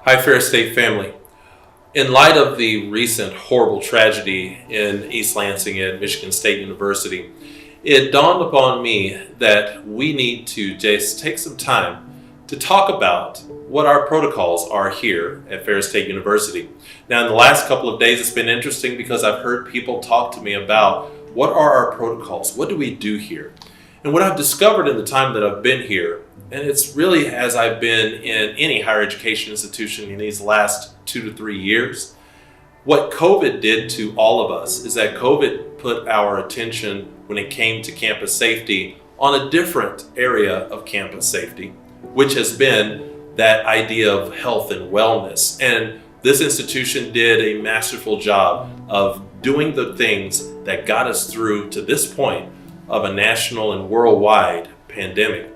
Hi, Ferris State family. In light of the recent horrible tragedy in East Lansing at Michigan State University, it dawned upon me that we need to just take some time to talk about what our protocols are here at Ferris State University. Now, in the last couple of days, it's been interesting because I've heard people talk to me about what are our protocols? What do we do here? And what I've discovered in the time that I've been here, and it's really as I've been in any higher education institution in these last 2 to 3 years, what COVID did to all of us is that COVID put our attention when it came to campus safety on a different area of campus safety, which has been that idea of health and wellness. And this institution did a masterful job of doing the things that got us through to this point of a national and worldwide pandemic.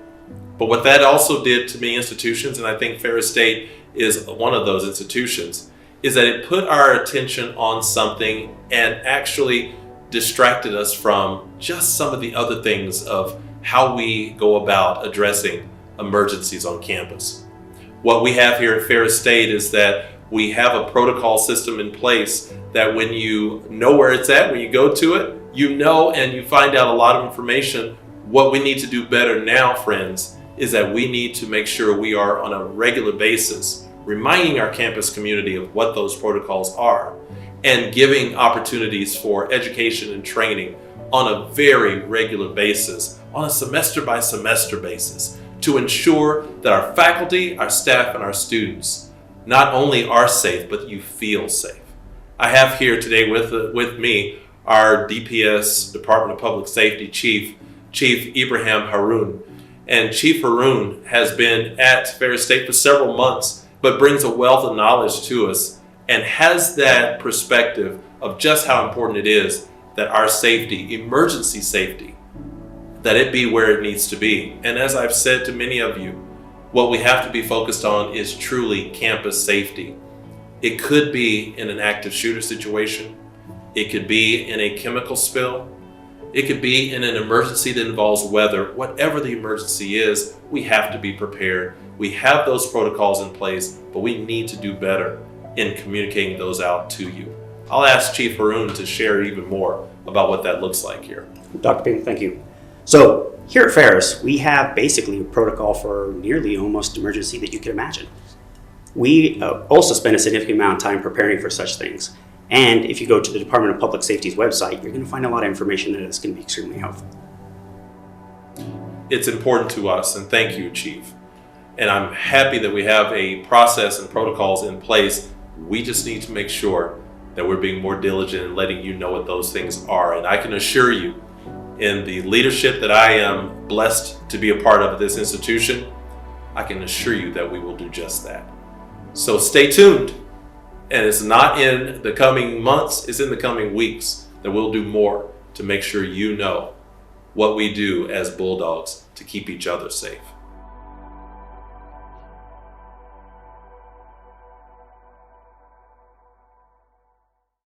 But what that also did to many institutions, and I think Ferris State is one of those institutions, is that it put our attention on something and actually distracted us from just some of the other things of how we go about addressing emergencies on campus. What we have here at Ferris State is that we have a protocol system in place that when you know where it's at, when you go to it, you know and you find out a lot of information. What we need to do better now, friends, is that we need to make sure we are on a regular basis reminding our campus community of what those protocols are and giving opportunities for education and training on a very regular basis, on a semester by semester basis, to ensure that our faculty, our staff, and our students not only are safe, but you feel safe. I have here today with me our DPS, Department of Public Safety Chief Ibrahim Haroun. And Chief Haroun has been at Ferris State for several months, but brings a wealth of knowledge to us and has that perspective of just how important it is that our safety, emergency safety, that it be where it needs to be. And as I've said to many of you, what we have to be focused on is truly campus safety. It could be in an active shooter situation. It could be in a chemical spill. It could be in an emergency that involves weather. Whatever the emergency is, we have to be prepared. We have those protocols in place, but we need to do better in communicating those out to you. I'll ask Chief Haroun to share even more about what that looks like here. Dr. Ping, thank you. So here at Ferris, we have basically a protocol for nearly almost emergency that you can imagine. We also spend a significant amount of time preparing for such things. And if you go to the Department of Public Safety's website, you're going to find a lot of information that is going to be extremely helpful. It's important to us, and thank you, Chief. And I'm happy that we have a process and protocols in place. We just need to make sure that we're being more diligent in letting you know what those things are. And I can assure you, in the leadership that I am blessed to be a part of this institution, I can assure you that we will do just that. So stay tuned. And it's not in the coming months, it's in the coming weeks that we'll do more to make sure you know what we do as Bulldogs to keep each other safe.